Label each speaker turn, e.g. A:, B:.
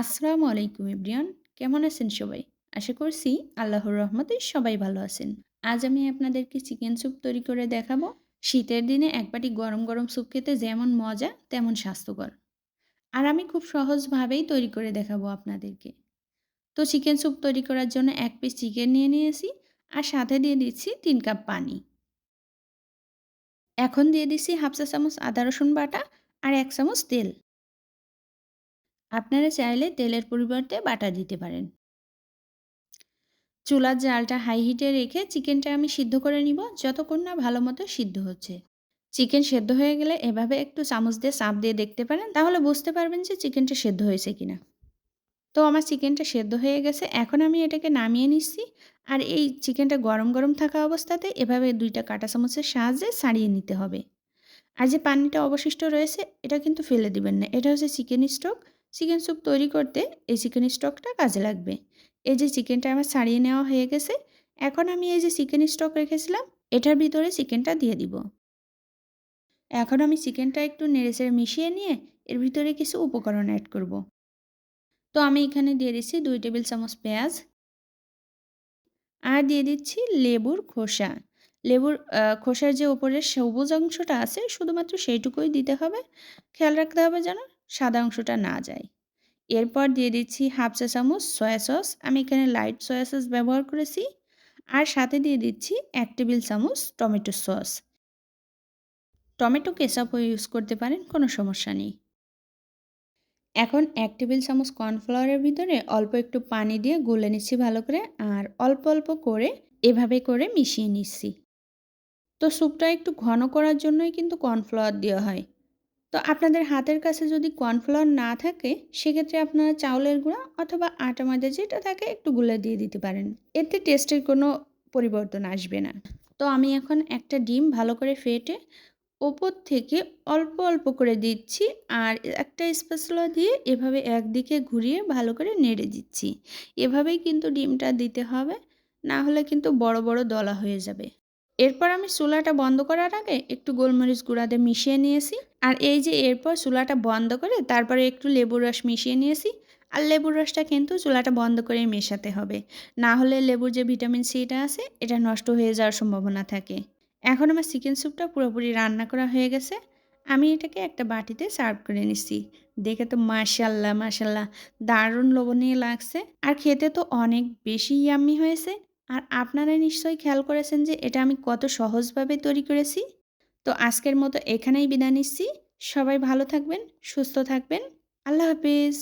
A: আসসালামু আলাইকুম এভরিওয়ান। কেমন আছেন সবাই? আশা করছি আল্লাহর রহমতে সবাই ভালো আছেন। আজ আমি আপনাদেরকে চিকেন স্যুপ তৈরি করে দেখাবো। শীতের দিনে এক বাটি গরম, গরম স্যুপ খেতে যেমন মজা তেমন স্বাস্থ্যকর। আর আমি খুব সহজভাবেই তৈরি করে দেখাবো আপনাদেরকে। তো চিকেন স্যুপ তৈরি করার জন্য ১ পিস চিকেন নিয়ে নিয়েছি আর সাথে দিয়ে দিচ্ছি ৩ কাপ পানি। এখন দিয়ে দিচ্ছি 1/2 চা চামচ আদা রসুন বাটা আর ১ চামচ তেল। আপনারা চাইলে তেলের পরিবর্তে বাটা দিতে পারেন। চুলার জালটা হাই হিটে রেখে চিকেনটা আমি সিদ্ধ করে নিব যতক্ষণ না ভালো মতো সিদ্ধ হচ্ছে। চিকেন সেদ্ধ হয়ে গেলে এভাবে একটু চামচ দিয়ে চাপ দিয়ে দেখতে পারেন, তাহলে বুঝতে পারবেন যে চিকেনটা সেদ্ধ হয়েছে কিনা। তো আমার চিকেনটা সেদ্ধ হয়ে গেছে, এখন আমি এটাকে নামিয়ে নিচ্ছি। আর এই চিকেনটা গরম গরম থাকা অবস্থাতে এভাবে ২টা কাঁটা চামচের সাহায্যে ছাড়িয়ে নিতে হবে। আর যে পানিটা অবশিষ্ট রয়েছে এটা কিন্তু ফেলে দিবেন না। এটা হচ্ছে চিকেন স্টক। চিকেন স্যুপ তৈরি করতে এই চিকেন স্টকটা কাজে লাগবে। এই যে চিকেনটা আমার ছাড়িয়ে নেওয়া হয়ে গেছে। এখন আমি এই যে চিকেন স্টক রেখেছিলাম এটার ভিতরে চিকেনটা দিয়ে দিব। এখন আমি চিকেনটা একটু নেড়েচেড়ে মিশিয়ে নিয়ে এর ভিতরে কিছু উপকরণ এড করব। তো আমি এখানে দিয়ে দিচ্ছি ২ টেবিল চামচ পেঁয়াজ আর দিয়ে দিচ্ছি লেবুর খোসা। লেবুর খোসার যে উপরের সবুজ অংশটা আছে শুধুমাত্র সেইটুকুই দিতে হবে। খেয়াল রাখতে হবে যেন সাদা অংশটা না যায়। এরপর দিয়ে দিচ্ছি 1/2 চা চামচ সয়া সস। আমি এখানে লাইট সয়া সস ব্যবহার করেছি। আর সাথে দিয়ে দিচ্ছি ১ টেবিল চামচ টমেটো সস। টমেটো কেচাপও ইউজ করতে পারেন, কোনো সমস্যা নেই। এখন ১ টেবিল চামচ কর্নফ্লাওয়ারের ভিতরে অল্প একটু পানি দিয়ে গুলে নিচ্ছি ভালো করে আর অল্প, অল্প করে এভাবে করে মিশিয়ে নিচ্ছি। তো স্যুপটা একটু ঘন করার জন্যই কিন্তু কর্নফ্লাওয়ার দেওয়া হয়। তো আপনাদের হাতের কাছে যদি কর্নফ্লাওয়ার না থাকে সেক্ষেত্রে আপনারা চাউলের গুঁড়া অথবা আটা ময়দা যেটা থাকে একটু গুলে দিয়ে দিতে পারেন। এতে টেস্টের কোনো পরিবর্তন আসবে না। তো আমি এখন একটা ডিম ভালো করে ফেটে ওপর থেকে অল্প, অল্প করে দিচ্ছি আর একটা স্প্যাচুলা দিয়ে এভাবে একদিকে ঘুরিয়ে ভালো করে নেড়ে দিচ্ছি। এভাবেই কিন্তু ডিমটা দিতে হবে, না হলে কিন্তু বড়, বড় দলা হয়ে যাবে। এরপর আমি চুলাটা বন্ধ করার আগে একটু গোলমরিচ গুঁড়া দিয়ে মিশিয়ে নিয়েছি। আর এই যে এরপর চুলাটা বন্ধ করে তারপরে একটু লেবুর রস মিশিয়ে নিয়েছি। আর লেবুর রসটা কিন্তু চুলাটা বন্ধ করেই মেশাতে হবে। না হলে লেবুর যে ভিটামিন সিটা আছে এটা নষ্ট হয়ে যাওয়ার সম্ভাবনা থাকে। এখন আমার চিকেন স্যুপটা পুরোপুরি রান্না করা হয়ে গেছে। আমি এটাকে একটা বাটিতে সার্ভ করে নিচ্ছি। দেখে তো মাশাআল্লাহ, মাশাআল্লাহ দারুণ লোভনীয় লাগছে। আর খেতে তো অনেক বেশি ইয়াম্মি হয়েছে। আর আপনারা নিশ্চয়ই খেয়াল করেছেন যে এটা আমি কত সহজভাবে তৈরি করেছি। তো আজকের মতো এখানেই বিদায় নিচ্ছি। সবাই ভালো থাকবেন, সুস্থ থাকবেন। আল্লাহ হাফেজ।